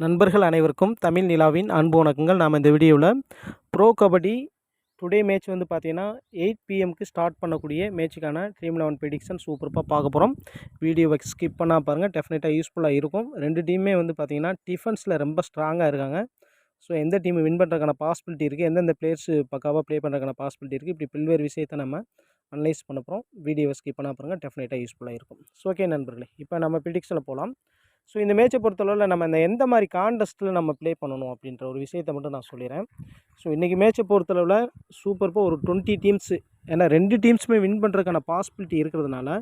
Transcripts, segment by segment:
நண்பர்கள் அனைவருக்கும் தமிழ் நிலாவின் அன்பு வணக்கங்கள். நாம் இந்த வீடியோவில் ப்ரோ கபடி டுடே மேட்ச் வந்து பார்த்தீங்கன்னா 8 பிஎம்க்கு ஸ்டார்ட் பண்ணக்கூடிய மேட்சுக்கான ட்ரீம் 11 ப்ரெடிக்ஷன் சூப்பராக பார்க்க போகிறோம். வீடியோவை ஸ்கிப் பண்ணால் பாருங்கள், டெஃபினட்டாக யூஸ்ஃபுல்லாக இருக்கும். ரெண்டு டீமே வந்து பார்த்தீங்கன்னா டிஃபென்ஸில் ரொம்ப ஸ்ட்ராங்காக இருக்காங்க. ஸோ எந்த டீம் வின் பண்ணுறதுக்கான பாசிபிலிட்டி இருக்குது, எந்தெந்த பிளேயர்ஸு பக்காவாக ப்ளே பண்ணுறதுக்கான பாசிபிலிட்டி இருக்குது, இப்படி பல்வேறு விஷயத்தை நம்ம அனலைஸ் பண்ண போகிறோம். வீடியோவை ஸ்கிப் பண்ணால் பாருங்கள், டெஃபினட்டாக யூஸ்ஃபுல்லாக இருக்கும். ஸோ ஓகே நண்பர்களே, இப்போ நம்ம ப்ரெடிக்ஷனில் போகலாம். ஸோ இந்த மேட்சை பொறுத்தளவில் நம்ம இந்த எந்த மாதிரி கான்டெஸ்ட்டில் நம்ம ப்ளே பண்ணணும் அப்படின்ற ஒரு விஷயத்தை மட்டும் நான் சொல்லிடுறேன். ஸோ இன்றைக்கி மேட்சை பொறுத்தளவில் சூப்பராக ஒரு 20 டீம்ஸு, ஏன்னா ரெண்டு டீம்ஸுமே வின் பண்ணுறதுக்கான பாசிபிலிட்டி இருக்கிறதுனால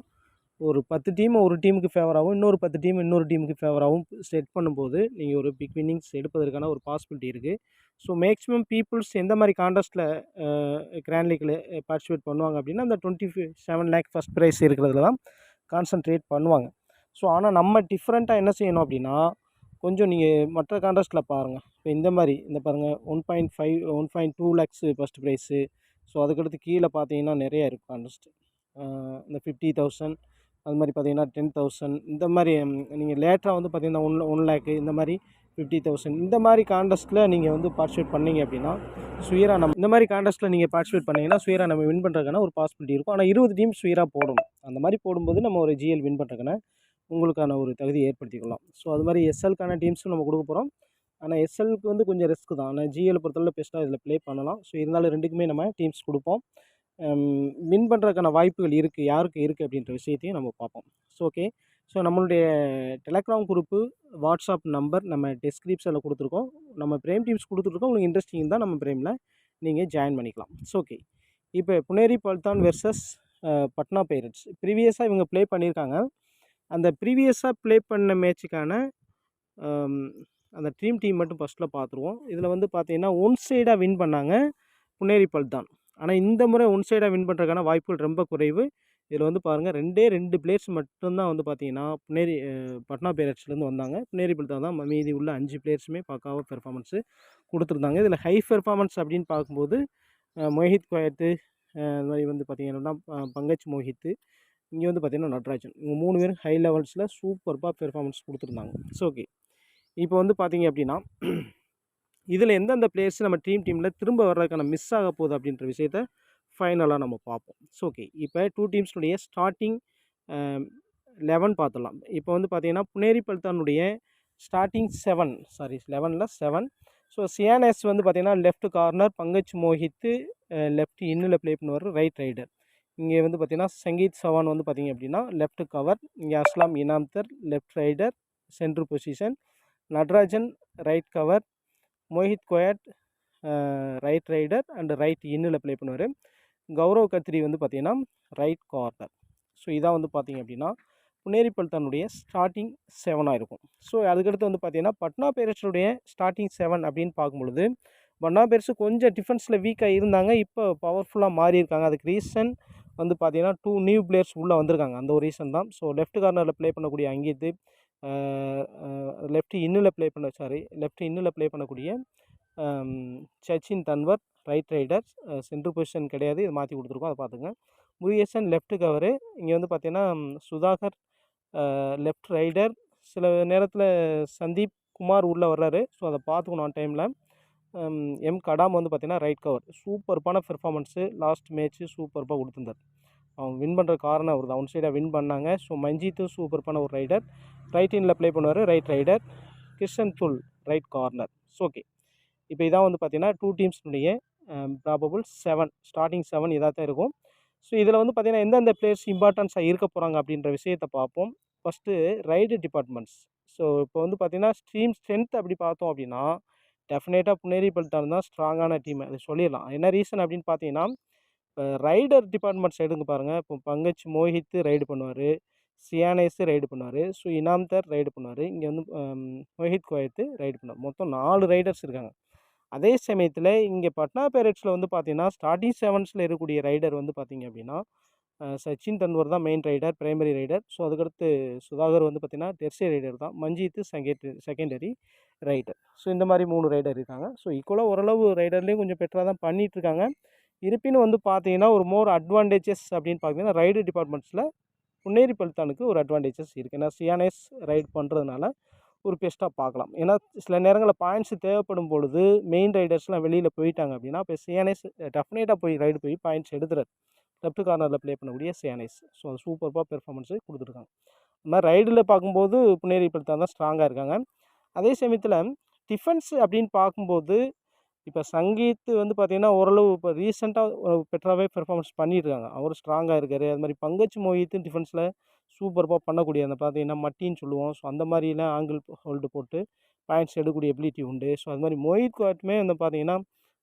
ஒரு 10 டீம் ஒரு டீமுக்கு ஃபேவராகவும் இன்னொரு 10 டீம் இன்னொரு டீமுக்கு ஃபேவராகவும் செட் பண்ணும்போது நீங்கள் ஒரு பிக் வின்னிங்ஸ் எடுப்பதற்கான ஒரு பாசிபிலிட்டி இருக்குது. ஸோ மேக்ஸிமம் பீப்புள்ஸ் எந்த மாதிரி கான்டெஸ்ட்டில் கிராண்ட் லீக்கில் பார்ட்டிசிபேட் பண்ணுவாங்க அப்படின்னா அந்த 27 லேக் ஃபஸ்ட் ப்ரைஸ் இருக்கிறதுல தான் கான்சன்ட்ரேட் பண்ணுவாங்க. ஸோ ஆனால் நம்ம டிஃப்ரெண்ட்டாக என்ன செய்யணும் அப்படின்னா, கொஞ்சம் நீங்கள் மற்ற கான்டெஸ்ட்டில் பாருங்கள். இப்போ இந்த மாதிரி இந்த பாருங்கள் 1.5 1.2 லேக்ஸு ஃபஸ்ட் ப்ரைஸு. ஸோ அதுக்கடுத்து கீழே பார்த்தீங்கன்னா நிறையா இருக்குது கான்டெஸ்ட்டு. இந்த 50,000 அது மாதிரி பார்த்தீங்கன்னா 10,000 இந்த மாதிரி நீங்கள் லேட்டராக வந்து பார்த்தீங்கன்னா 1 லேக்கு இந்த மாதிரி 50,000 இந்த மாதிரி கான்டெஸ்ட்டில் நீங்கள் வந்து பார்ட்டிசிபேட் பண்ணிங்க அப்படின்னா சுயரா நம்ம இந்த மாதிரி கான்டெஸ்ட்டில் நீங்கள் பார்ட்டிசிபேட் பண்ணிங்கன்னா சுயரா நம்ம வின் பண்ணுறதுக்கான ஒரு பாசிபிலிட்டி இருக்கும். ஆனால் 20 டீம் சுயரா போடணும். அந்த மாதிரி போடும்போது நம்ம ஒரு ஜிஎல் வின் பண்ணுறதுக்கான உங்களுக்கான ஒரு தகுதியை ஏற்படுத்திக்கலாம். ஸோ அது மாதிரி எஸ்எல்க்கான டீம்ஸும் நம்ம கொடுக்க போகிறோம். ஆனால் எஸ்எல்க்கு வந்து கொஞ்சம் ரிஸ்க் தான். ஆனால் ஜிஎல் பொறுத்தவரை பெஸ்ட்டாக இதில் ப்ளே பண்ணலாம். ஸோ இருந்தாலும் ரெண்டுக்குமே நம்ம டீம்ஸ் கொடுப்போம். வின் பண்ணுறதுக்கான வாய்ப்புகள் இருக்குது, யாருக்கு இருக்குது அப்படின்ற விஷயத்தையும் நம்ம பார்ப்போம். ஸோ ஓகே, ஸோ நம்மளுடைய டெலகிராம் குரூப்பு வாட்ஸ்அப் நம்பர் நம்ம டிஸ்கிரிப்ஷனில் கொடுத்துருக்கோம். நம்ம பிரேம் டீம்ஸ் கொடுத்துருக்கோம். உங்களுக்கு இன்ட்ரெஸ்டிங் தான் நம்ம பிரேமில் நீங்கள் ஜாயின் பண்ணிக்கலாம். ஸோ ஓகே, இப்போ புனேரி பல்தான் வெர்சஸ் பட்னா பைரட்ஸ் ப்ரீவியஸாக இவங்க ப்ளே பண்ணியிருக்காங்க. அந்த ப்ரீவியஸாக ப்ளே பண்ண மேட்சுக்கான அந்த டீம் மட்டும் ஃபஸ்ட்டில் பார்த்துருவோம். இதில் வந்து பார்த்தீங்கன்னா ஒன் சைடாக வின் பண்ணாங்க புனேரி பல்தான். ஆனால் இந்த முறை ஒன் சைடாக வின் பண்ணுறதுக்கான வாய்ப்புகள் ரொம்ப குறைவு. இதில் வந்து பாருங்கள், ரெண்டு பிளேயர்ஸ் மட்டும்தான் வந்து பார்த்தீங்கன்னா பட்னா பைரட்ஸ்லேருந்து வந்தாங்க. புனேரி பல்தான் தான் மீதி உள்ள 5 பிளேயர்ஸுமே பக்காவாக பெர்ஃபார்மன்ஸு கொடுத்துருந்தாங்க. இதில் ஹை பெர்ஃபார்மன்ஸ் அப்படின்னு பார்க்கும்போது மோஹித் கோயத்து, அது மாதிரி வந்து பார்த்திங்கன்னா பங்கஜ் மோஹித்து, இங்கே வந்து பார்த்திங்கன்னா நட்ராஜன், இவங்க 3 பேரும் ஹை லெவல்ஸில் சூப்பர்பாக பெர்ஃபார்மன்ஸ் கொடுத்துருந்தாங்க. ஸோ ஓகே, இப்போ வந்து பார்த்திங்க அப்படின்னா இதில் எந்தெந்த பிளேயர்ஸ் நம்ம டீமில் திரும்ப வர்றதுக்கான மிஸ் ஆக போகுது அப்படின்ற விஷயத்த ஃபைனலாக நம்ம பார்ப்போம். ஸோ ஓகே, இப்போ 2 டீம்ஸுடைய ஸ்டார்டிங் 11 பார்த்துடலாம். இப்போ வந்து பார்த்திங்கன்னா புனேரி பல்தானுடைய ஸ்டார்டிங் 7. ஸோ சியானஸ் வந்து பார்த்திங்கன்னா left corner, Pankaj Mohite left இன்னில் ப்ளே பண்ணுவார், ரைட் ரைடர். இங்கே வந்து பார்த்திங்கன்னா சங்கீத் சவான் வந்து பார்த்திங்க அப்படின்னா லெஃப்ட் கவர், இங்கே Aslam Inamdar left raider centre position, Natarajan right cover, Mohit Goyat right raider and right இன்னில் ப்ளே பண்ணுவார், கௌரவ் கத்ரி வந்து பார்த்திங்கன்னா ரைட் கார்னர். ஸோ இதான் வந்து பார்த்திங்க அப்படின்னா புனேரி பல்தானுடைய ஸ்டார்டிங் 7 இருக்கும். ஸோ அதுக்கடுத்து வந்து பார்த்திங்கன்னா பட்னா பைரட்ஸுடைய ஸ்டார்டிங் 7 அப்படின்னு பார்க்கும்பொழுது பட்னா பைரட்ஸு கொஞ்சம் டிஃபென்ஸில் வீக்காக இருந்தாங்க. இப்போ பவர்ஃபுல்லாக மாறியிருக்காங்க. அதுக்கு ரீசன் வந்து பார்த்திங்கன்னா 2 நியூ பிளேயர்ஸ் உள்ளே வந்திருக்காங்க. அந்த ஒரு ரீசன் தான். ஸோ லெஃப்ட் கார்னரில் ப்ளே பண்ணக்கூடிய அங்கீத், லெஃப்ட் இன்னில் ப்ளே பண்ணக்கூடிய Sachin Tanwar right raider, centre position கிடையாது, இது மாற்றி கொடுத்துருக்கோம், அதை பார்த்துங்க. முருகேசன் லெஃப்ட் கவரு, இங்கே வந்து பார்த்திங்கன்னா சுதாகர் லெஃப்ட் ரைடர், சில நேரத்தில் சந்தீப் குமார் உள்ளே வர்றாரு. ஸோ அதை பார்த்துக்கணும் ஆன் டைமில். எம் கடாம் வந்து பார்த்திங்கன்னா ரைட் கவர். சூப்பர்பான பெர்ஃபார்மன்ஸு லாஸ்ட் மேட்ச்சு சூப்பர்பாக கொடுத்துருந்தார். அவங்க வின் பண்ணுற காரணம் அவர் தான். ஒன் சைடாக வின் பண்ணாங்க. ஸோ மஞ்சித்தும் சூப்பர்பான ஒரு ரைடர், ரைட் இன்னில் ப்ளே பண்ணுவார், ரைட் ரைடர், கிருஷ்ணன் துல் ரைட் கார்னர். ஸோ ஓகே, இப்போ இதான் வந்து பார்த்திங்கன்னா 2 டீம்ஸுடைய ப்ராபபிள் 7 ஸ்டார்டிங் 7 இதாக தான் இருக்கும். ஸோ இதில் வந்து பார்த்திங்கன்னா எந்தெந்த பிளேயர்ஸ் இம்பார்ட்டன்ஸாக இருக்க போகிறாங்க அப்படின்ற விஷயத்தை பார்ப்போம். First ride departments. ஸோ இப்போ வந்து பார்த்திங்கன்னா டீம் ஸ்ட்ரென்த் அப்படி பார்த்தோம் அப்படின்னா டெஃபினேட்டாக புனேரி பல்தான் தான் ஸ்ட்ராங்கான டீம், அது சொல்லிடலாம். என்ன ரீசன் அப்படின்னு பார்த்தீங்கன்னா இப்போ ரைடர் டிபார்ட்மெண்ட்ஸ் எடுங்க பாருங்கள். இப்போ பங்கஜ் மோஹித்து ரைடு பண்ணுவார், சியானேஸு ரைடு பண்ணுவார், ஸோ இனாம்தர் ரைடு பண்ணுவார், இங்கே வந்து மோஹித் கோயத்து ரைடு பண்ணுவார். மொத்தம் 4 ரைடர்ஸ் இருக்காங்க. அதே சமயத்தில் இங்கே பட்னா பைரட்ஸில் வந்து பார்த்திங்கன்னா ஸ்டார்டிங் 7ஸில் இருக்கக்கூடிய ரைடர் வந்து பார்த்திங்க அப்படின்னா சச்சின் தன்வர் தான் main raider, primary raider. So அதுக்கடுத்து சுதாகர் வந்து பார்த்திங்கன்னா டெர்சியரி ரைடர் தான், மஞ்சித்து செகண்டரி ரைடர். ஸோ இந்த மாதிரி 3 ரைடர் இருக்காங்க. ஸோ ஈக்குவலாக ஓரளவு ரைடர்லேயும் கொஞ்சம் பெட்டராக தான் பண்ணிகிட்ருக்காங்க. இருப்பினும் வந்து பார்த்திங்கன்னா ஒரு மோர் அட்வான்டேஜஸ் அப்படின்னு பார்த்தீங்கன்னா ரைடு டிபார்ட்மெண்ட்ஸில் புனேரி பல்தானுக்கு ஒரு அட்வான்டேஜஸ் இருக்குது. ஏன்னா சியானேஸ் ரைட் பண்ணுறதுனால ஒரு பெஸ்ட்டாக பார்க்கலாம். ஏன்னா சில நேரங்களில் பாயிண்ட்ஸ் தேவைப்படும் பொழுது மெயின் ரைடர்ஸ்லாம் வெளியில் போயிட்டாங்க அப்படின்னா, இப்போ சியானேஸ் டெஃபினட்டாக போய் ரைடு போய் பாயிண்ட்ஸ் எடுத்துறாரு. லெஃப்ட் கார்னரில் ப்ளே பண்ணக்கூடிய சியானேஸ். ஸோ சூப்பராக பெர்ஃபார்மன்ஸு கொடுத்துருக்காங்க. அது மாதிரி ரைடில் பார்க்கும்போது புனேரி பல்தான் தான் ஸ்ட்ராங்காக இருக்காங்க. அதே சமயத்தில் டிஃபென்ஸ் அப்படின்னு பார்க்கும்போது இப்போ சங்கீத் வந்து பார்த்திங்கன்னா ஓரளவு இப்போ ரீசெண்டாக பெட்டராகவே பெர்ஃபார்மன்ஸ் பண்ணியிருக்காங்க. அவர் ஸ்ட்ராங்காக இருக்கார். அது மாதிரி பங்கஜ் மோஹித்தும் டிஃபென்ஸில் சூப்பராக பண்ணக்கூடிய அந்த பார்த்தீங்கன்னா மட்டின்னு சொல்லுவோம். ஸோ அந்த மாதிரிலாம் ஆங்கிள் ஹோல்டு போட்டு பாயிண்ட்ஸ் எடுக்கக்கூடிய எபிலிட்டி உண்டு. ஸோ அது மாதிரி மோஹித் குவாட்டுமே வந்து பார்த்திங்கன்னா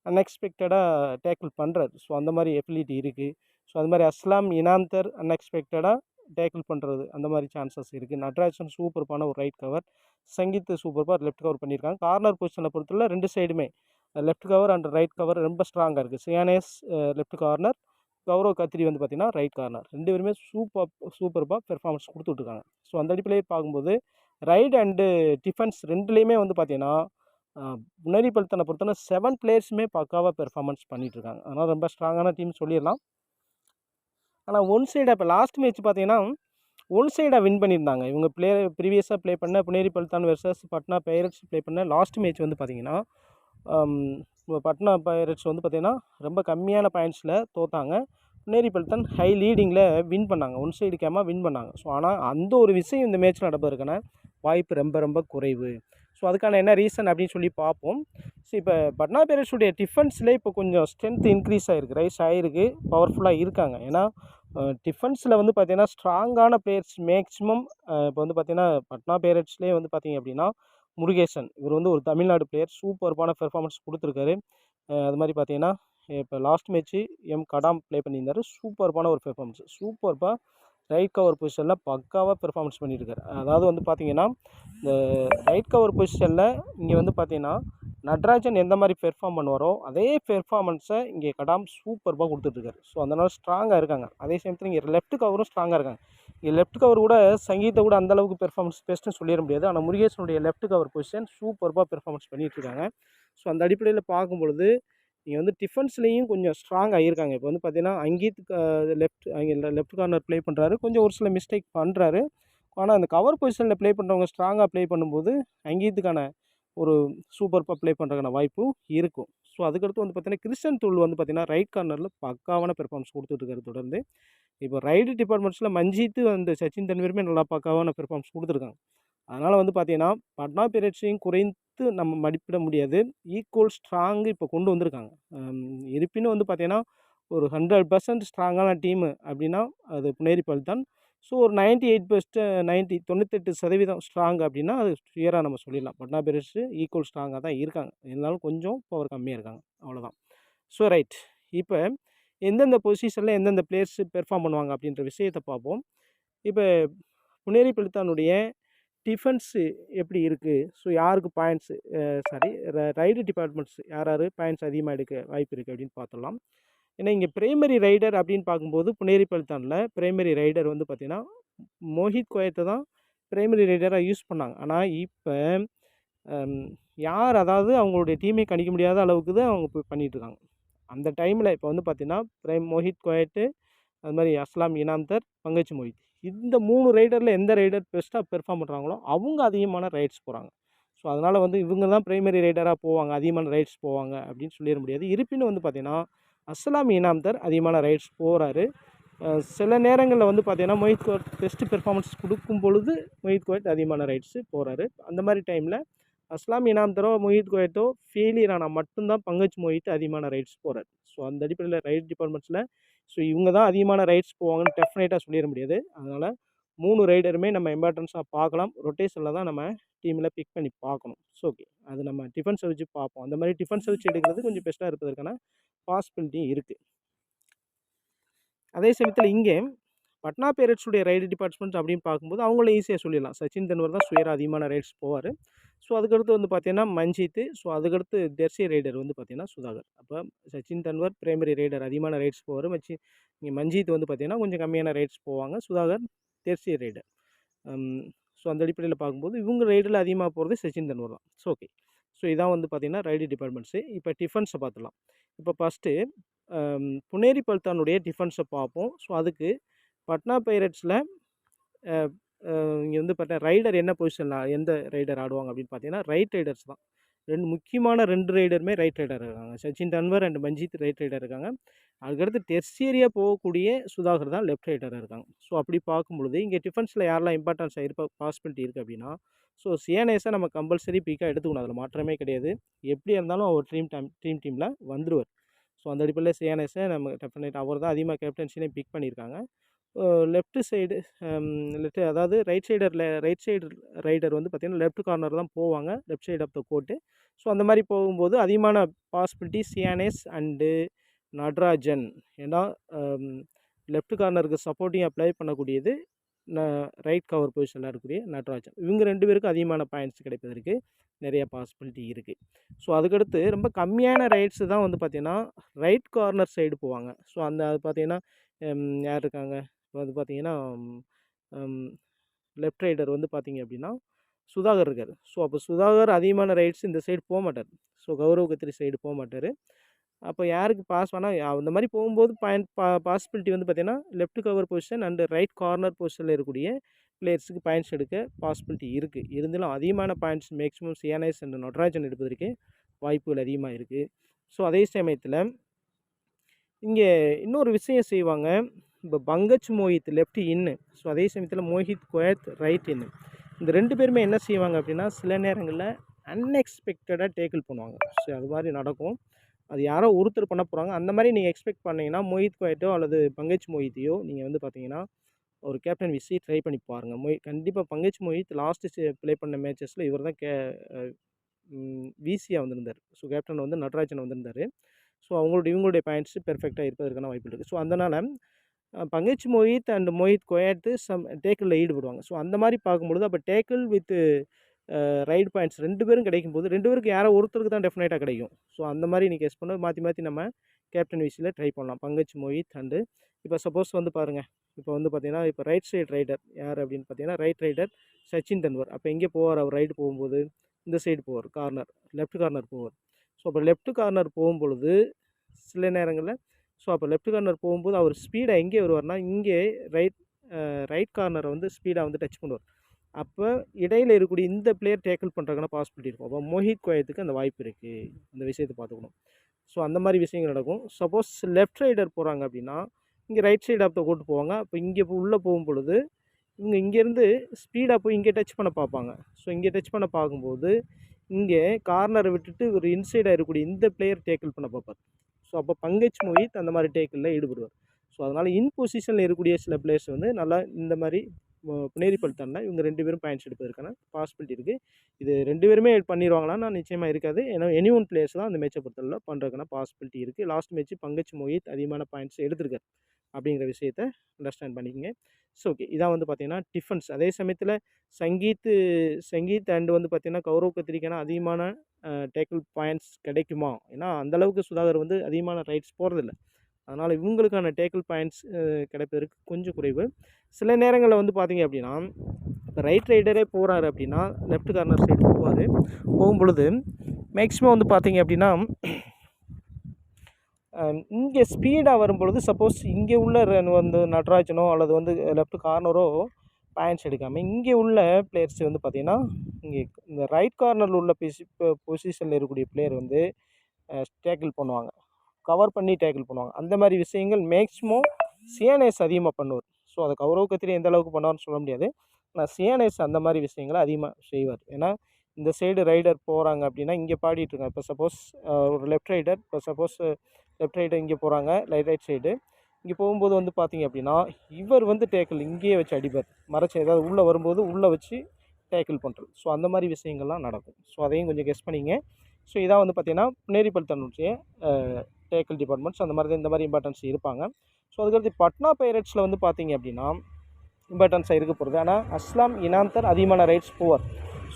அன்எக்ஸ்பெக்டடாக டேக்கிள் பண்ணுறாரு. ஸோ அந்த மாதிரி எபிலிட்டி இருக்குது. ஸோ அது மாதிரி அஸ்லாம் இனாம்தர் அன்எக்ஸ்பெக்டடாக டேக்கிள் பண்ணுறது அந்த மாதிரி சான்சஸ் இருக்குது. நட்ராஜன் சூப்பர்பான ஒரு ரைட் கவர், சங்கீத் சூப்பராக லெஃப்ட் கவர் பண்ணியிருக்காங்க. கார்னர் பொசிஷனை பொறுத்தவரை ரெண்டு சைடுமே left cover and right cover ரொம்ப ஸ்ட்ராங்காக இருக்குது. சியானேஸ் லெஃப்ட் கார்னர், கௌரவ் கத்திரி வந்து பார்த்திங்கன்னா ரைட் கார்னர். ரெண்டு பேருமே சூப்பராக பெர்ஃபார்மன்ஸ் கொடுத்துட்ருக்காங்க. ஸோ அந்த அடிப்படையில் பார்க்கும்போது ரைட் அண்டு டிஃபென்ஸ் ரெண்டுலேயுமே வந்து பார்த்திங்கன்னா புனேரி பல்தனை பொறுத்தவரை 7 பிளேயர்ஸுமே பக்காவாக பெர்ஃபார்மன்ஸ் பண்ணிகிட்ருக்காங்க. அதனால் ரொம்ப ஸ்ட்ராங்கான டீம் சொல்லிடலாம். ஆனால் ஒன் சைடாக இப்போ லாஸ்ட் மேட்ச் பார்த்திங்கன்னா ஒன் சைடாக வின் பண்ணியிருந்தாங்க. இவங்க ப்ரீவியஸாக ப்ளே பண்ண Puneri Paltan versus Patna pirates play பண்ண லாஸ்ட் மேட்ச் வந்து பார்த்திங்கன்னா பட்னா பைரட்ஸ் வந்து பார்த்திங்கன்னா ரொம்ப கம்மியான பாயிண்ட்ஸில் தோற்றாங்க. புனேரி பல்தான் ஹை லீடிங்கில் வின் பண்ணாங்க. ஒன் சைடு கேமாக வின் பண்ணாங்க. ஸோ ஆனால் அந்த ஒரு விஷயம் இந்த மேட்ச்சில் நடப்பதற்கான வாய்ப்பு ரொம்ப ரொம்ப குறைவு. ஸோ அதுக்கான என்ன ரீசன் அப்படின்னு சொல்லி பார்ப்போம். ஸோ இப்போ பட்னா பைரட்ஸுடைய டிஃபென்ஸில் இப்போ கொஞ்சம் ஸ்ட்ரென்த் இன்க்ரீஸ் ஆகிருக்கு, ரைஸ் ஆகிருக்கு, பவர்ஃபுல்லாக இருக்காங்க. ஏன்னா டிஃபென்ஸில் வந்து பார்த்திங்கன்னா ஸ்ட்ராங்கான பிளேயர்ஸ் மேக்ஸிமம் இப்போ வந்து பார்த்திங்கன்னா பட்னா பைரட்ஸ்லேயே வந்து பார்த்திங்க அப்படின்னா முருகேசன், இவர் வந்து ஒரு தமிழ்நாடு பிளேயர், சூப்பர்பான பெர்ஃபார்மன்ஸ் கொடுத்துருக்காரு. அது மாதிரி பார்த்தீங்கன்னா இப்போ லாஸ்ட் மேட்ச்சு கடாம் ப்ளே பண்ணியிருந்தார். சூப்பர்பான ஒரு பெர்ஃபார்மன்ஸ், சூப்பர்பாக ரைட் கவர் பொசிஷனில் பக்காவாக பெர்ஃபார்மன்ஸ் பண்ணியிருக்காரு. அதாவது வந்து பார்த்திங்கன்னா இந்த ரைட் கவர் பொசிஷனில் இங்கே வந்து பார்த்திங்கன்னா நட்ராஜன் எந்த மாதிரி பெர்ஃபார்ம் பண்ணுவாரோ அதே பெர்ஃபார்மன்ஸை இங்கே கடாம் சூப்பர்பாக கொடுத்துட்ருக்காரு. ஸோ அதனால் ஸ்ட்ராங்காக இருக்காங்க. அதே சமயத்தில் இங்கே லெஃப்ட் கவரும் ஸ்ட்ராங்காக இருக்காங்க. இங்கே லெஃப்ட் கவர் கூட சங்கீத்தை கூட அந்தளவுக்கு பெர்ஃபார்மன்ஸ் பெஸ்ட்டுன்னு சொல்லிட முடியாது. ஆனால் முருகேசனுடைய லெஃப்ட் கவர் பொசிஷன் சூப்பர்பாக பெர்ஃபார்மன்ஸ் பண்ணிகிட்ருக்காங்க. ஸோ அந்த அடிப்படையில் பார்க்கும்பொழுது இங்கே வந்து டிஃபென்ஸ்லேயும் கொஞ்சம் ஸ்ட்ராங் ஆகியிருக்காங்க. இப்போ வந்து பார்த்திங்கன்னா அங்கீத் லெஃப்ட் கார்னர் ப்ளே பண்ணுறாரு, கொஞ்சம் ஒரு சில மிஸ்டேக் பண்ணுறாரு. ஆனால் அந்த கவர் பொசிஷனில் ப்ளே பண்ணுறவங்க ஸ்ட்ராங்காக ப்ளே பண்ணும்போது அங்கீத்துக்கான ஒரு சூப்பர்பாக ப்ளே பண்ணுறதுக்கான வாய்ப்பும் இருக்கும். ஸோ அதுக்கடுத்து வந்து பார்த்திங்கன்னா கிறிஸ்டன் தூள் வந்து பார்த்திங்கன்னா ரைட் கார்னரில் பக்காவான பெர்ஃபார்மன்ஸ் கொடுத்துட்ருக்காரு தொடர்ந்து. இப்போ ரைடு டிபார்ட்மெண்ட்ஸில் மஞ்சித்து அந்த சச்சின் தன்வீருமே நல்லா பக்காவான பெர்ஃபார்மன்ஸ் கொடுத்துருக்காங்க. அதனால் வந்து பார்த்திங்கன்னா பட்னா பைரட்ஸையும் குறைத்து நம்ம மதிப்பிட முடியாது. ஈக்குவல் ஸ்ட்ராங்கு இப்போ கொண்டு வந்திருக்காங்க. இருப்பினும் வந்து பார்த்திங்கன்னா ஒரு 100% ஸ்ட்ராங்கான டீமு அப்படின்னா அது புனேரி பல்தான். ஸோ ஒரு 98% ஸ்ட்ராங் அப்படின்னா அது கிளியராக நம்ம சொல்லிடலாம். பட்னா பைரட்ஸு ஈக்குவல் ஸ்ட்ராங்காக தான் இருக்காங்க. இருந்தாலும் கொஞ்சம் பவர் கம்மியாக இருக்காங்க, அவ்வளோதான். ஸோ ரைட், இப்போ எந்தெந்த பொசிஷனில் எந்தெந்த பிளேயர்ஸு பெர்ஃபார்ம் பண்ணுவாங்க அப்படின்ற விஷயத்தை பார்ப்போம். இப்போ புனேரி பல்தானுடைய டிஃபென்ஸு எப்படி இருக்குது, ஸோ யாருக்கு பாயிண்ட்ஸு ரைடு டிபார்ட்மெண்ட்ஸ் யார் யார் பாயிண்ட்ஸ் அதிகமாக எடுக்க வாய்ப்பு இருக்குது அப்படின்னு பார்த்துடலாம். ஏன்னா இங்கே பிரைமரி ரைடர் அப்படின்னு பார்க்கும்போது புனேரி பல்தானில் பிரைமரி ரைடர் வந்து பார்த்திங்கன்னா மோஹித் கோயத்தை தான் பிரைமரி ரைடராக யூஸ் பண்ணாங்க. ஆனால் இப்போ யார் அதாவது அவங்களுடைய டீமை கணிக்க முடியாத அளவுக்கு தான் அவங்க இப்போ பண்ணிகிட்ருக்காங்க. அந்த டைமில் இப்போ வந்து பார்த்திங்கன்னா மோஹித் கோயட்டு, அது மாதிரி அஸ்லாம் இனாம்தர், பங்கஜ் மோஹித், இந்த 3 ரைடரில் எந்த ரைடர் பெஸ்ட்டாக பெர்ஃபார்ம் பண்ணுறாங்களோ அவங்க அதிகமான ரைட்ஸ் போகிறாங்க. ஸோ அதனால் வந்து இவங்க தான் பிரைமரி ரைடராக போவாங்க, அதிகமான ரைட்ஸ் போவாங்க அப்படின்னு சொல்லிட முடியாது. இருப்பினும் வந்து பார்த்திங்கன்னா அஸ்லாம் இனாம்தர் அதிகமான ரைட்ஸ் போகிறாரு. சில நேரங்களில் வந்து பார்த்திங்கன்னா மோஹித் கோயட் பெஸ்ட்டு பெர்ஃபார்மன்ஸ் கொடுக்கும் பொழுது மோஹித் கோயட் அதிகமான ரைட்ஸு போகிறாரு. அந்த மாதிரி டைமில் அஸ்லாம் இனாம்தரோ மோஹித் கோயட்டோ ஃபெயிலியர் ஆனால் மட்டும்தான் பங்கஜ் மோஹித் அதிகமான ரைட்ஸ் போகிறார். ஸோ அந்த அடிப்படையில் ரைட் டிபார்ட்மெண்ட்ஸில் ஸோ இவங்க தான் அதிகமான ரைட்ஸ் போவாங்கன்னு டெஃபினட்டாக சொல்லிட முடியாது. அதனால் 3 ரைடருமே நம்ம இம்பார்ட்டன்ஸாக பார்க்கலாம். ரொட்டேஷனில் தான் நம்ம டீமில் பிக் பண்ணி பார்க்கணும். ஸோ ஓகே, அது நம்ம டிஃபென்ஸை வச்சு பார்ப்போம். அந்த மாதிரி டிஃபென்ஸை வச்சு எடுக்கிறது கொஞ்சம் பெஸ்ட்டாக இருப்பதற்கான பாசிபிலிட்டி இருக்குது. அதே சமயத்தில் இங்கே பட்னா பைரட்ஸுடைய ரைடு டிபார்ட்மெண்ட்ஸ் அப்படின்னு பார்க்கும்போது அவங்களும் ஈஸியாக சொல்லிடலாம். சச்சின் தன்வர் தான் சுயராக அதிகமான ரைட்ஸ் போவார். ஸோ அதுக்கடுத்து வந்து பார்த்திங்கன்னா மஞ்சித்து, ஸோ அதுக்கடுத்து டெர்சி ரைடர் வந்து பார்த்திங்கன்னா சுதாகர். அப்போ சச்சின் தன்வர் பிரைமரி ரைடர் அதிகமான ரைட்ஸ் போவார். இங்கே மஞ்சித் வந்து பார்த்திங்கன்னா கொஞ்சம் கம்மியான ரைட்ஸ் போவாங்க. சுதாகர் டெர்சி ரைடர். ஸோ அந்த அடிப்படையில் பார்க்கும்போது இவங்க ரைடில் அதிகமாக போகிறது சச்சின் தன்வர் தான். ஸோ ஓகே, ஸோ இதான் வந்து பார்த்திங்கன்னா ரைடு டிபார்ட்மெண்ட்ஸு. இப்போ டிஃபென்ஸை பார்த்துடலாம். இப்போ ஃபஸ்ட்டு புனேரி பல்தானுடைய டிஃபென்ஸை பார்ப்போம். ஸோ அதுக்கு பட்னா பைரட்ஸில் இங்கே வந்து பார்த்தீங்கன்னா ரைடர் என்ன பொசிஷனில் எந்த ரைடர் ஆடுவாங்க அப்படின்னு பார்த்தீங்கன்னா ரைட் ரைடர்ஸ் தான். முக்கியமான 2 ரைடருமே ரைட் ரைடர் இருக்காங்க. Sachin Tanwar and Manjeet right raider இருக்காங்க. அதுக்கடுத்து டெர்சியரியாக போகக்கூடிய சுதாகர் தான் லெஃப்ட் ரைடராக இருக்காங்க. ஸோ அப்படி பார்க்கும்பொழுது இங்கே டிஃபென்ஸில் யாரெல்லாம் இம்பார்ட்டன்ஸாக பாசிபிலிட்டி இருக்குது அப்படின்னா, ஸோ சியானேஸை நம்ம கம்பல்சரி பிக்காக எடுத்துக்கணும். அதில் மாற்றமே கிடையாது. எப்படி இருந்தாலும் அவர் டீமில் வந்துடுவார். ஸோ அந்த அடிப்படையில் சியானேஸை நம்ம டெஃபினட் அவர் தான் அதிகமாக கேப்டன்சினே பிக் பண்ணியிருக்காங்க. லெஃப்ட் சைடு அதாவது ரைட் சைடு ரைடர் வந்து பார்த்திங்கன்னா லெஃப்ட் கார்னர் தான் போவாங்க, left side of the court. So அந்த மாதிரி போகும்போது அதிகமான பாசிபிலிட்டி சியானேஸ் அண்டு நடராஜன். ஏன்னா லெஃப்ட் கார்னருக்கு சப்போர்ட்டிங் அப்ளை பண்ணக்கூடியது ரைட் கவர் பொசிஷனில் இருக்கக்கூடிய நடராஜன். இவங்க 2 பேருக்கும் அதிகமான பாயிண்ட்ஸ் கிடைப்பதற்கு நிறைய பாசிபிலிட்டி இருக்குது. ஸோ அதுக்கடுத்து ரொம்ப கம்மியான ரைட்ஸு தான் வந்து பார்த்திங்கன்னா ரைட் கார்னர் சைடு போவாங்க. ஸோ அது பார்த்திங்கன்னா யார் இருக்காங்க, இப்போ வந்து பார்த்திங்கன்னா லெஃப்ட் ரைடர் வந்து பார்த்திங்க அப்படின்னா சுதாகர் இருக்கார். ஸோ அப்போ சுதாகர் அதிகமான ரைட்ஸ் இந்த சைடு போக மாட்டார். ஸோ கௌரவ் கத்திரி சைடு போக மாட்டார். அப்போ யாருக்கு பாஸ் ஆனால் அந்த மாதிரி போகும்போது பாசிபிலிட்டி வந்து பார்த்திங்கன்னா left cover position and right corner பொசிஷனில் இருக்கக்கூடிய பிளேயர்ஸுக்கு பாயிண்ட்ஸ் எடுக்க பாசிபிலிட்டி இருக்குது. இருந்தாலும் அதிகமான பாயிண்ட்ஸ் மேக்ஸிமம் சியானேஸ் அண்ட் நடராஜன் எடுப்பதற்கு வாய்ப்புகள் அதிகமாக இருக்குது. ஸோ அதே சமயத்தில் இங்கே இன்னொரு விஷயம் செய்வாங்க. இப்போ பங்கஜ் மோஹித் லெஃப்ட் இன்னு, ஸோ அதே சமயத்தில் மோஹித் கோயத் ரைட் இன்னு. இந்த 2 பேருமே என்ன செய்வாங்க அப்படின்னா சில நேரங்களில் அன்எக்ஸ்பெக்டடாக டேக்கிள் பண்ணுவாங்க. ஸோ அது மாதிரி நடக்கும். அது யாரோ ஒருத்தர் பண்ண போகிறாங்க. அந்த மாதிரி நீங்கள் எக்ஸ்பெக்ட் பண்ணிங்கன்னா மோஹித் கோயட்டோ அல்லது பங்கஜ் மோஹித்தையோ நீங்கள் வந்து பார்த்தீங்கன்னா ஒரு கேப்டன் விசி ட்ரை பண்ணி பாருங்கள். கண்டிப்பாக பங்கஜ் மோஹித் லாஸ்ட்டு ப்ளே பண்ண மேட்சஸில் இவர் தான் விசியாக வந்திருந்தார். ஸோ கேப்டன் வந்து நடராஜன் வந்திருந்தார். ஸோ இவங்களுடைய பாயிண்ட்ஸு பெர்ஃபெக்டாக இருப்பதற்கான வாய்ப்பு இருக்குது. ஸோ அதனால் பங்கஜ் மோஹித் அண்ட் மோஹித் கோயட்டு டேக்கிளில் ஈடுபடுவாங்க. ஸோ அந்த மாதிரி பார்க்கும்பொழுது அப்போ டேக்கிள் வித் ரைட் பாயிண்ட்ஸ் 2 பேரும் கிடைக்கும்போது 2 பேருக்கு யாரோ ஒருத்தருக்கு தான் டெஃபினட்டாக கிடைக்கும். ஸோ அந்த மாதிரி நீங்கள் கெஸ் பண்ண மாற்றி நம்ம கேப்டன் விசியில் ட்ரை பண்ணலாம். பங்கஜ் மோஹித் அண்டு இப்போ சப்போஸ் வந்து பாருங்கள், இப்போ வந்து பார்த்தீங்கன்னா இப்போ ரைட் சைடு ரைடர் யார் அப்படின்னு பார்த்தீங்கன்னா ரைட் ரைடர் சச்சின் தன்வர். அப்போ எங்கே போவார் அவர் ரைடு போகும்போது? இந்த சைடு போவார், கார்னர் லெஃப்ட் கார்னர் போவார். ஸோ அப்போ லெஃப்ட் கார்னர் போகும்பொழுது சில நேரங்களில் அப்போ லெஃப்ட் கார்னர் போகும்போது அவர் ஸ்பீடாக எங்கே வருவார்னா இங்கே ரைட் கார்னரை வந்து ஸ்பீடாக வந்து டச் பண்ணுவார். அப்போ இடையில் இருக்கக்கூடிய இந்த பிளேயர் டேக்கிள் பண்ணுறதுக்கான பாசிபிலிட்டி இருக்கும். அப்போ மோஹித் கோயத்துக்கு அந்த வாய்ப்பு இருக்குது. இந்த விஷயத்தை பார்த்துக்கணும். ஸோ அந்த மாதிரி விஷயங்கள் நடக்கும். சப்போஸ் லெஃப்ட் ரைடர் போகிறாங்க அப்படின்னா இங்கே right side of the court போவாங்க. அப்போ இங்கே உள்ளே போகும்பொழுது இங்கேருந்து ஸ்பீடாக போய் இங்கே டச் பண்ண பார்ப்பாங்க. ஸோ இங்கே டச் பண்ண பார்க்கும்போது இங்கே கார்னரை விட்டுட்டு ஒரு இன்சைடாக இருக்கக்கூடிய இந்த பிளேயர் டேக்கிள் பண்ண பார்ப்பார். ஸோ அப்போ பங்கஜ் மோஹித் அந்த மாதிரி டேக்கிளில் ஈடுபடுவார். ஸோ அதனால் இன் பொசிஷனில் இருக்கக்கூடிய சில பிளேயர்ஸ் வந்து நல்லா இந்த மாதிரி புனேரிப்பள்ளித்தாண்டில் இவங்க 2 பேரும் பாயிண்ட்ஸ் எடுப்பதற்கான பாசிபிலிட்டி இருக்குது. இது 2 பேருமே பண்ணிடுவாங்களான்னா நிச்சயமாக இருக்காது. ஏன்னா எனி ஒன் பிளேயர்ஸ் தான் அந்த மேட்சை பொறுத்தவரை பண்ணுறதுக்கான பாசிபிலிட்டி இருக்குது. லாஸ்ட் மேட்ச் பங்கஜ் மோஹித் அதிகமான பாயிண்ட்ஸ் எடுத்திருக்காரு அப்படிங்கிற விஷயத்தை அண்டர்ஸ்டாண்ட் பண்ணிக்கங்க. ஸோ ஓகே, இதான் வந்து பார்த்திங்கன்னா டிஃபென்ஸ். அதே சமயத்தில் சங்கீத் அண்டு வந்து பார்த்திங்கன்னா கௌரவ் கத்திரிக்கான அதிகமான டேக்கிள் பாயிண்ட்ஸ் கிடைக்குமா? ஏன்னா அந்தளவுக்கு சுதாகர் வந்து அதிகமான ரைட்ஸ் போகிறதில்ல. அதனால் இவங்களுக்கான டேக்கிள் பாயிண்ட்ஸ் கிடைப்பதற்கு கொஞ்சம் குறைவு. சில நேரங்களில் வந்து பார்த்திங்க அப்படின்னா இப்போ ரைட் ரைடரே போகிறாரு அப்படின்னா லெஃப்ட் கார்னர் சைடு போகும்பொழுது மேக்ஸிமம் வந்து பார்த்திங்க அப்படின்னா இங்கே ஸ்பீடாக வரும்பொழுது சப்போஸ் இங்கே உள்ள வந்து நடராஜனோ அல்லது வந்து லெஃப்ட் கார்னரோ பாயிண்ட்ஸ் எடுக்காமல் இங்கே உள்ள பிளேயர்ஸ் வந்து பார்த்திங்கன்னா இங்கே இந்த ரைட் கார்னரில் உள்ள பொசிஷனில் இருக்கக்கூடிய பிளேயர் வந்து டேக்கிள் பண்ணுவாங்க, கவர் பண்ணி டேக்கிள் பண்ணுவாங்க. அந்த மாதிரி விஷயங்கள் மேக்ஸிமம் சியானேஸ் அதிகமாக பண்ணுவார். ஸோ அதை கௌரவ் கத்திரி எந்த அளவுக்கு பண்ணுவார்னு சொல்ல முடியாது. ஆனால் சியானேஸ் அந்த மாதிரி விஷயங்களை அதிகமாக செய்வார். ஏன்னா இந்த சைடு ரைடர் போகிறாங்க அப்படின்னா இங்கே பாடிட்டுருக்காங்க. இப்போ சப்போஸ் ஒரு லெஃப்ட் ரைடர் லெஃப்ட் ரைடர் இங்கே போகிறாங்க ரைட் சைடு இங்கே போகும்போது வந்து பார்த்திங்க அப்படின்னா இவர் வந்து டேக்கிள் இங்கேயே வச்சு அடிப்பார். மறைச்சி ஏதாவது உள்ளே வரும்போது உள்ளே வச்சு டேக்கிள் பண்ணுறது. ஸோ அந்த மாதிரி விஷயங்கள்லாம் நடக்கும். ஸோ அதையும் கொஞ்சம் கெஸ் பண்ணிங்க. ஸோ இதான் வந்து பார்த்திங்கன்னா புனேரிப்பள்ளித்தானுடைய டேக்கிள் டிபார்ட்மெண்ட்ஸ் அந்த மாதிரி தான் இந்த மாதிரி இம்பார்ட்டன்ஸ் இருப்பாங்க. ஸோ அதுக்கடுத்து பட்னா பைரட்ஸில் வந்து பார்த்திங்க அப்படின்னா இம்பார்ட்டன்ஸாக இருக்க போகிறது. ஆனால் அஸ்லாம் இனாம்தர் அதிகமான ரைட்ஸ் போவார்.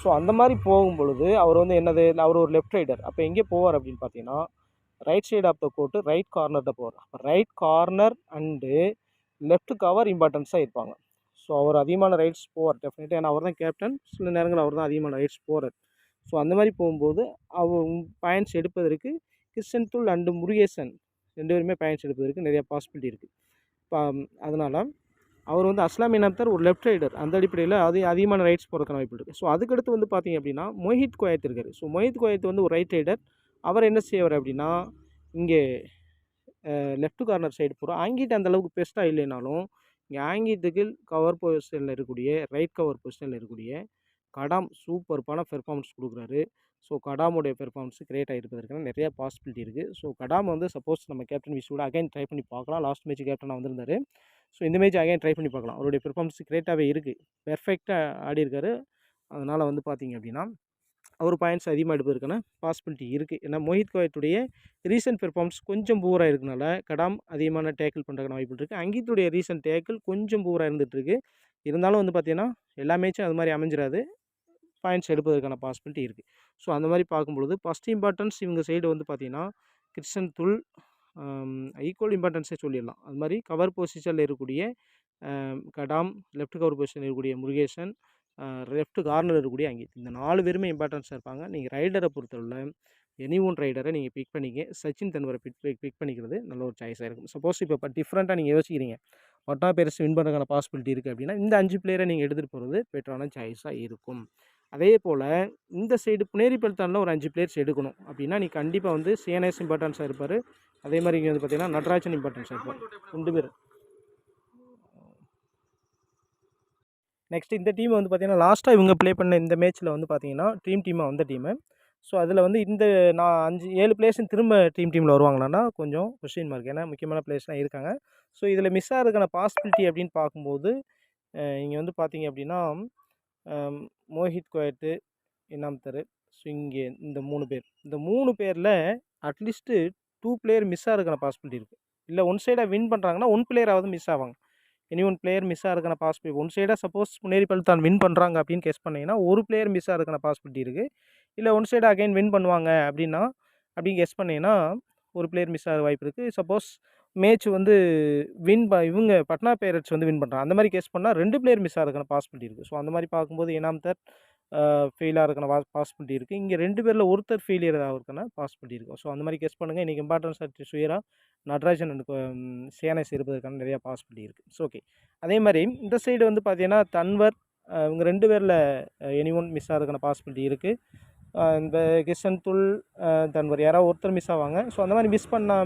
ஸோ அந்த மாதிரி போகும்பொழுது அவர் வந்து அவர் ஒரு லெஃப்ட் ரைடர். அப்போ எங்கே போவார் அப்படின்னு பார்த்தீங்கன்னா right side of the court right கார்னர்கிட்ட போவார். அப்போ right corner and left cover இம்பார்ட்டன்ஸாக இருப்பாங்க. ஸோ அவர் அதிகமான ரைட்ஸ் போவார் டெஃபினட்டாக. ஏன்னா அவர் தான் கேப்டன். சில நேரங்கள் அவர் தான் அதிகமான ரைட்ஸ் போகிறார். ஸோ அந்த மாதிரி போகும்போது பாயிண்ட்ஸ் எடுப்பதற்கு கிருஷ்ணன்துல் அண்டு முருகேசன் 2 பேருமே பாயிண்ட்ஸ் எடுப்பதற்கு நிறைய பாசிபிலிட்டி இருக்குது. இப்போ அதனால் அவர் வந்து அஸ்லாம் இனாம்தார் ஒரு லெஃப்ட் ரைடர். அந்த அடிப்படையில் அதிகமான ரைட்ஸ் போகிறதுக்கான வாய்ப்பு இருக்குது. ஸோ அதுக்கடுத்து வந்து பார்த்தீங்க அப்படின்னா மொஹித் குவைத் இருக்கார். ஸோ மொஹித் குவைத் வந்து ஒரு ரைட் ரைடர். அவர் என்ன செய்வார் அப்படின்னா இங்கே லெஃப்ட் கார்னர் சைடு போகிறோம். ஆங்கிட்டு அந்தளவுக்கு பெஸ்ட்டாக இல்லைனாலும் இங்கே ஆங்கிட்டுக்கு கவர் பொசிஷனில் இருக்கக்கூடிய ரைட் கவர் பொசிஷனில் இருக்கக்கூடிய கடாம் சூப்பர்பான பெர்ஃபார்மன்ஸ் கொடுக்குறாரு. ஸோ கடாமுடைய பெர்ஃபார்மன்ஸ் கிரியேட் ஆகிருப்பதற்கான நிறைய பாசிபிலிட்டி இருக்குது. ஸோ கடாம் வந்து சப்போஸ் நம்ம கேப்டன் விஸ் கூட அகைன் ட்ரை பண்ணி பார்க்கலாம். லாஸ்ட் மேட்ச் கேப்டனாக வந்திருந்தார். ஸோ இந்த மேட்ச் அகைன் ட்ரை பண்ணி பார்க்கலாம். அவருடைய பெர்ஃபார்மன்ஸ் கிரியேட்டாகவே இருக்குது. பெர்ஃபெக்டாக ஆடிருக்காரு. அதனால் வந்து பார்த்தீங்க அப்படின்னா அவர் பாயிண்ட்ஸ் அதிகமாக எடுப்பதற்கான பாசிபிலிட்டி இருக்குது. ஏன்னா மோஹித் குவைத்துடைய ரீசன்ட் பெர்ஃபார்மன்ஸ் கொஞ்சம் பூராக இருக்கனால கடாம் அதிகமான டேக்கிள் பண்ணுறதுக்கான வாய்ப்பு இருக்குது. அங்கித்துடைய ரீசன்ட் டேக்கிள் கொஞ்சம் பூராக இருந்துகிட்ருக்கு. இருந்தாலும் வந்து பார்த்தீங்கன்னா எல்லா மேட்சும் அது மாதிரி அமைஞ்சிடாது. பாயிண்ட்ஸ் எடுப்பதற்கான பாசிபிலிட்டி இருக்குது. ஸோ அந்த மாதிரி பார்க்கும்பொழுது ஃபஸ்ட் இம்பார்ட்டன்ஸ் இவங்க சைடு வந்து பார்த்தீங்கன்னா கிருஷ்ணன் துல் ஈக்குவல் இம்பார்ட்டன்ஸே சொல்லிடலாம். அது மாதிரி கவர் பொசிஷனில் இருக்கக்கூடிய கடாம், லெஃப்ட் கவர் பொசிஷனில் இருக்கக்கூடிய முருகேசன், லெஃப்ட் கார்னர் இருக்கக்கூடிய அங்கித், இந்த 4 பேருமே இம்பார்ட்டன்ஸாக இருப்பாங்க. நீங்கள் ரைடரை பொறுத்தவரை எனி ஒன் ரைடரை நீங்கள் பிக் பண்ணிக்க. சச்சின் தென்வரை பிக் பண்ணிக்கிறது நல்ல ஒரு சாய்ஸாக இருக்கும். சப்போஸ் இப்போ டிஃப்ரெண்ட்டாக நீங்கள் யோசிக்கிறீங்க பட்டா பேர்ஸ் வின் பண்ணுறதுக்கான பாசிபிலிட்டி இருக்குது அப்படின்னா இந்த 5 பிளேயரை நீங்கள் எடுத்துகிட்டு போகிறது பெட்டரான சாய்ஸாக இருக்கும். அதே போல் இந்த சைடு புனேரி பல்தானில் ஒரு 5 பிளேயர்ஸ் எடுக்கணும் அப்படின்னா நீ கண்டிப்பாக வந்து சிஎன்எஸ் இம்பார்ட்டன்ஸாக இருப்பார். அதே மாதிரி இங்கே வந்து பார்த்தீங்கன்னா நடராஜன் இம்பார்ட்டன்ஸாக இருப்பார். 2 பேர். நெக்ஸ்ட் இந்த டீம் வந்து பார்த்தீங்கன்னா லாஸ்ட்டாக இவங்க ப்ளே பண்ண இந்த மேட்ச்சில் வந்து பார்த்தீங்கன்னா டீமாக வந்த டீமு. ஸோ அதில் வந்து இந்த 7 பிளேயர்ஸும் திரும்ப டீமில் வருவாங்களான்னா கொஞ்சம் கொஸ்டின் மார்க். ஏன்னா முக்கியமான பிளேயர்ஸ்லாம் இருக்காங்க. ஸோ இதில் மிஸ் ஆகிறதுக்கான பாசிபிலிட்டி அப்படின்னு பார்க்கும்போது இங்கே வந்து பார்த்தீங்க அப்படின்னா மோஹித் குவைத்து, இனாம்தார், ஸோ இங்கே இந்த 3 பேரில் அட்லீஸ்ட்டு 2 பிளேயர் மிஸ் ஆகிறதுக்கான பாசிபிலிட்டி இருக்குது. இல்லை ஒன் சைடாக வின் பண்ணுறாங்கன்னா 1 பிளேயராவது மிஸ் ஆவாங்க. எனி ஒன் பிளேயர் மிஸ் ஆகிறதுக்கான பாசிபிலிட்டி. ஒன் சைடாக சப்போஸ் புனேரி பல்தான் வின் பண்ணுறாங்க அப்படின்னு கெஸ் பண்ணிங்கன்னா 1 பிளேயர் மிஸ் ஆகிறதுக்கான பாசிபிலிட்டி இருக்குது. இல்லை ஒன் சைடாக அகைன் வின் பண்ணுவாங்க அப்படின்னு கெஸ் பண்ணிங்கன்னா 1 பிளேயர் மிஸ் ஆகிற வாய்ப்பு இருக்குது. சப்போஸ் மேட்ச் வந்து இவங்க பட்னா பைரட்ஸ் வந்து வின் பண்ணுறாங்க அந்த மாதிரி கெஸ் பண்ணால் 2 பிளேயர் மிஸ் ஆகிறதுக்கான பாசிபிலிட்டி இருக்குது. ஸோ அந்த மாதிரி பார்க்கும்போது இனாம்தார் ஃபெயில் ஆகிறதுக்கான பாசிபிலிட்டி இருக்குது. இங்கே 2 பேரில் ஒருத்தர் ஃபெயிலியர் ஆகிறதுக்கான பாசிபிலிட்டி இருக்கும். ஸோ அந்த மாதிரி கெஸ் பண்ணுங்கள். இன்றைக்கி இம்பார்ட்டன்ஸ் ஆச்சு சுயரா நடராஜன் அண்ட் சிஎன்எஸ் இருப்பதற்கான நிறையா பாசிபிலிட்டி இருக்குது. So okay. அதே மாதிரி இந்த சைடு வந்து பார்த்தீங்கன்னா தன்வர் இவங்க 2 பேரில் எனி ஒன் மிஸ் ஆகிறதுக்கான பாசிபிலிட்டி இருக்குது. இந்த கிஷன் துல் தன்வர் யாராவது ஒருத்தர் மிஸ் ஆவாங்க. ஸோ அந்த மாதிரி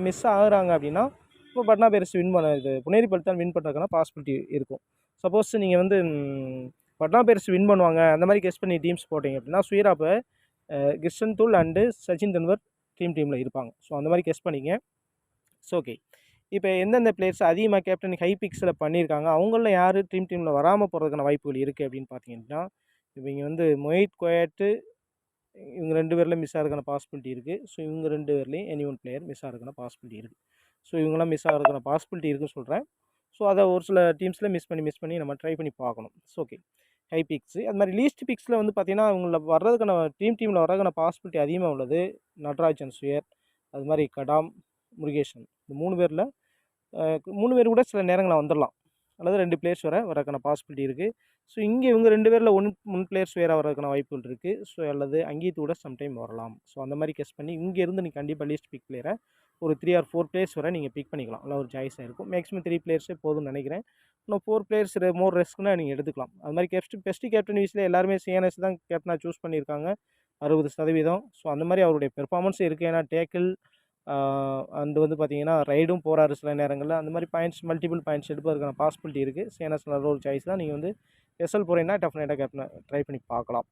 மிஸ் ஆகுறாங்க அப்படின்னா இப்போ பட்னா பைரட்ஸ் வின் பண்ண இது புனேரி பல்தான் வின் பண்ணுறதுக்கான பாசிபிலிட்டி இருக்கும். சப்போஸ் நீங்கள் வந்து பட்னா பைரட்ஸ் வின் பண்ணுவாங்க அந்த மாதிரி கெஸ் பண்ணி டீம்ஸ் போட்டிங்க அப்படின்னா சுயராப்பை கிஷன் துல் அண்டு சச்சின் தென்வர் டீமில் இருப்பாங்க. ஸோ அந்த மாதிரி கெஸ் பண்ணிங்க. So okay. இப்போ எந்தெந்த பிளேயர்ஸ் அதிகமாக கேப்டன் ஹை பிக்ஸில் பண்ணியிருக்காங்க அவங்கள யார் டீமில் வராமல் போகிறதுக்கான வாய்ப்புகள் இருக்குது அப்படின்னு பார்த்தீங்கன்னா இப்போ இங்கே வந்து மொஹித் குவைத்து இவங்க 2 பேரில் மிஸ் ஆகிறதுக்கான பாசிபிலிட்டி இருக்குது. ஸோ இவங்க 2 பேர்லேயும் எனி ஒன் பிளேயர் மிஸ் ஆகிறதுக்கான பாசிபிலிட்டி இருக்குது. ஸோ இவங்களாம் மிஸ் ஆகிறதுக்கான பாசிபிலிட்டி இருக்குன்னு சொல்கிறேன். ஸோ அதை ஒரு சில டீம்ஸில் மிஸ் பண்ணி நம்ம ட்ரை பண்ணி பார்க்கணும். So okay. ஹை பிக்ஸு அது மாதிரி லீஸ்ட் பிக்ஸில் வந்து பார்த்திங்கன்னா அவங்கள வர்றதுக்கான டீமில் வர்றதுக்கான பாசிபிலிட்டி அதிகமாக உள்ளது நடராஜன் சுயர், அது மாதிரி கடாம், முருகேசன். இந்த 3 பேரில் 3 பேர் கூட சில நேரங்களில் வந்துடலாம். அல்லது 2 பிளேயர்ஸ் வரதுக்கான பாசிபிலிட்டி இருக்குது. ஸோ இங்கே இவங்க 2 பேரில் 1 பிளேயர்ஸ் வேறு வரதுக்கான வாய்ப்புகள் இருக்குது. ஸோ அல்லது அங்கேயும் கூட சம்டைம் வரலாம். ஸோ அந்த மாதிரி கெஸ் பண்ணி இங்கேருந்து நீங்கள் கண்டிப்பாக லீஸ்ட் பிக் பிளேயரை ஒரு 3 or 4 பிளேயர்ஸ் வரை நீங்கள் பிக் பண்ணிக்கலாம். நல்லா ஒரு சாய்ஸாக இருக்கும். மேக்ஸிமம் 3 பிளேயர்ஸே போதும்னு நினைக்கிறேன். இன்னும் 4 பிளேயர்ஸ் மோர் ரெஸ்க்குன்னா நீங்கள் எடுத்துக்கலாம். அது மாதிரி பெஸ்ட் கேப்டன் வீஸில் எல்லாருமே சிஎன்எஸ் தான் கேப்டனாக சூஸ் பண்ணியிருக்காங்க 60%. ஸோ அந்த மாதிரி அவருடைய பெர்ஃபார்மன்ஸ் இருக்குது. ஏன்னா டேக்கிள் அண்டு வந்து பார்த்தீங்கன்னா ரைடும் போகிறாரு சில நேரங்களில். அந்த மாதிரி மல்டிபிள் பாயிண்ட்ஸ் எடுப்பதற்கான பாசிபிலிட்டி இருக்குது. சிஎன்எஸ் நல்ல ஒரு சாய்ஸ் தான். நீங்கள் வந்து எஸ்எல் போகிறீங்கன்னா டெஃபினட்டாக கேப்டனை ட்ரை பண்ணி பார்க்கலாம்.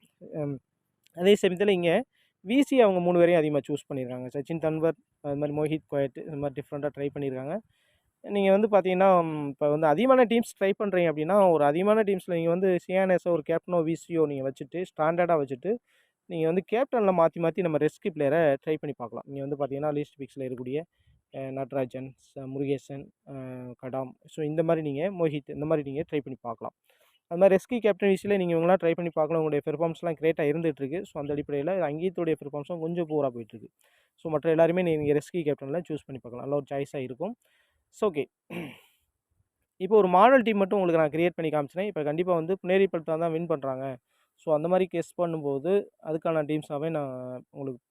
அதே சமயத்தில் இங்கே விசி அவங்க 3 பேரையும் அதிகமாக சூஸ் பண்ணியிருக்காங்க. சச்சின் தன்வர், அது மாதிரி மோஹித் குவைத், இது மாதிரி டிஃப்ரெண்ட்டாக ட்ரை பண்ணியிருக்காங்க. நீங்கள் வந்து பார்த்தீங்கன்னா இப்போ வந்து அதிகமான டீம்ஸ் ட்ரை பண்ணுறீங்க அப்படின்னா ஒரு அதிகமான டீம்ஸில் நீங்கள் வந்து சிஎன்எஸோ ஒரு கேப்டனோ விசியோ நீங்கள் வச்சுட்டு ஸ்டாண்டர்டாக வச்சுட்டு நீங்கள் வந்து கேப்டனில் மாற்றி நம்ம ரெஸ்கி பிளேயரை ட்ரை பண்ணி பார்க்கலாம். நீங்கள் வந்து பார்த்தீங்கன்னா லீஸ்ட் பிக்ஸில் இருக்கக்கூடிய நடராஜன், முருகேசன், கடாம், ஸோ இந்த மாதிரி நீங்கள் மோஹித் இந்த மாதிரி நீங்கள் ட்ரை பண்ணி பார்க்கலாம். அது மாதிரி ரெஸ்கி கேப்டன் விஷயில் நீங்கள் இவங்களாம் ட்ரை பண்ணி பார்க்கலாம். உங்களுடைய பெர்ஃபார்மன்ஸ்லாம் கிரேட்டாக இருந்துகிட்ருக்கு. ஸோ அந்த அடிப்படையில் அங்கீத்துடைய பெர்ஃபார்மன்ஸும் கொஞ்சம் பூராக போயிட்டுருக்கு. ஸோ மற்ற எல்லாருமே நீங்கள் ரெஸ்கி கேப்டனில் சூஸ் பண்ணி பார்க்கலாம். நல்ல ஒரு சாய்ஸாக இருக்கும். So okay. இப்போ ஒரு மாடல் டீம் மட்டும் உங்களுக்கு நான் கிரியேட் பண்ணி காமிச்சினேன். இப்போ கண்டிப்பாக வந்து புனேரி பல்தான் தான் வின் பண்ணுறாங்க. ஸோ அந்த மாதிரி கெஸ் பண்ணும்போது அதுக்கான டீம்ஸாகவே நான் உங்களுக்கு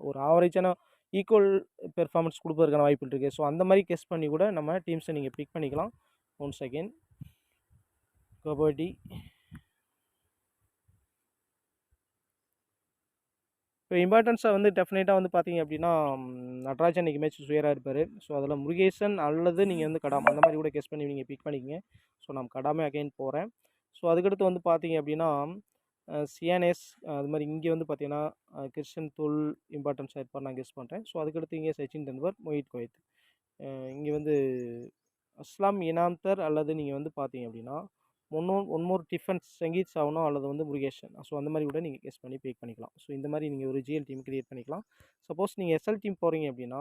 ஒரு ஆவரேஜான ஈக்குவல் பெர்ஃபார்மன்ஸ் கொடுப்பதற்கான வாய்ப்பு இருக்குது. ஸோ அந்த மாதிரி கெஸ் பண்ணி கூட நம்ம டீம்ஸை நீங்கள் பிக் பண்ணிக்கலாம். 1 செகண்ட். கபடி. இப்போ இம்பார்ட்டன்ஸை வந்து டெஃபினட்டாக வந்து பார்த்தீங்க அப்படின்னா நடராஜன் இன்றைக்கி மேட்ச் சுயராக இருப்பார். ஸோ அதில் முருகேசன் அல்லது நீங்கள் வந்து கடாம் அந்த மாதிரி கூட கெஸ் பண்ணி நீங்கள் பிக் பண்ணிக்கங்க. ஸோ நான் கடாமே அகைன் போகிறேன். ஸோ அதுக்கடுத்து வந்து பார்த்தீங்க அப்படின்னா சியானேஸ் அது மாதிரி இங்கே வந்து பார்த்தீங்கன்னா கிருஷ்ணன் தூள் இம்பார்ட்டன்ஸாக இருப்பார் நான் கெஸ் பண்ணுறேன். ஸோ அதுக்கடுத்து இங்கே சச்சின் தெண்டுல்கர், மொஹித் கோயத். இங்கே வந்து அஸ்லாம் இனாம்தர் அல்லது நீங்கள் வந்து பார்த்தீங்க அப்படின்னா ஒன் மோர் டிஃபென்ஸ் சங்கீத் சாவனோ அல்லது வந்து முருகேஷன். ஸோ அந்த மாதிரி கூட நீங்கள் கெஸ் பண்ணி பிக் பண்ணிக்கலாம். ஸோ இந்த மாதிரி நீங்கள் ஒரு ஜிஎல் டீம் கிரியேட் பண்ணிக்கலாம். சப்போஸ் நீங்கள் எஸ்எல் டீம் போகிறீங்க அப்படின்னா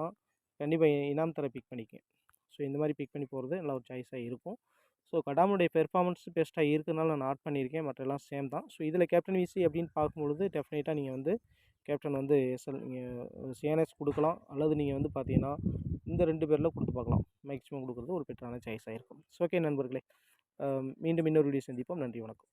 கண்டிப்பாக இனாம்தரை பிக் பண்ணிக்கங்க. ஸோ இந்த மாதிரி பிக் பண்ணி போகிறது நல்ல ஒரு சாய்ஸாக இருக்கும். ஸோ கடாமுடைய பெர்ஃபார்மன்ஸ் பெஸ்ட்டாக இருக்கிறதுனால நான் ஆட் பண்ணியிருக்கேன். மற்றெல்லாம் சேம் தான். ஸோ இதில் கேப்டன் விசி அப்படின்னு பார்க்கும்பொழுது டெஃபினட்டாக நீங்கள் வந்து கேப்டன் வந்து எஸ்எல் நீங்கள் சிஎன்எஸ் கொடுக்கலாம் அல்லது நீங்கள் வந்து பார்த்தீங்கன்னா இந்த 2 பேரில் கொடுத்து பார்க்கலாம். மேக்ஸிமம் கொடுக்குறது ஒரு பெட்டரான சாய்ஸாக இருக்கும். ஸோ ஓகே நண்பர்களே, மீண்டும் இன்னொரு வீடியோ சந்திப்போம். நன்றி, வணக்கம்.